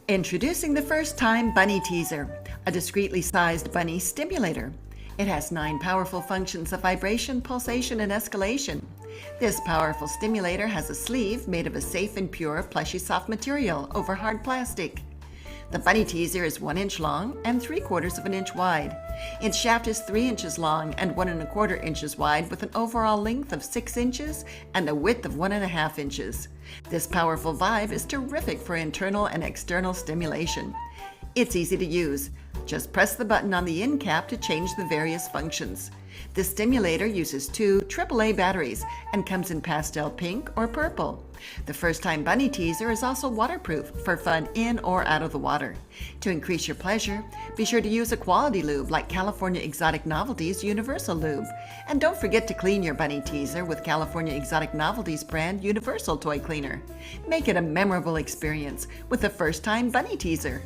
Introducing the First Time Bunny Teaser, a discreetly sized bunny stimulator. It has 9 powerful functions of vibration, pulsation, and escalation. This powerful stimulator has a sleeve made of a safe and pure plushy soft material over hard plastic. The bunny teaser is 1 inch long and 3/4 of an inch wide. Its shaft is 3 inches long and 1 1/4 inches wide, with an overall length of 6 inches and a width of 1.5 inches. This powerful vibe is terrific for internal and external stimulation. It's easy to use. Just press the button on the end cap to change the various functions. The stimulator uses 2 AAA batteries and comes in pastel pink or purple. The First Time Bunny Teaser is also waterproof for fun in or out of the water. To increase your pleasure, be sure to use a quality lube like California Exotic Novelties Universal Lube. And don't forget to clean your bunny teaser with California Exotic Novelties brand Universal Toy Cleaner. Make it a memorable experience with the First Time Bunny Teaser.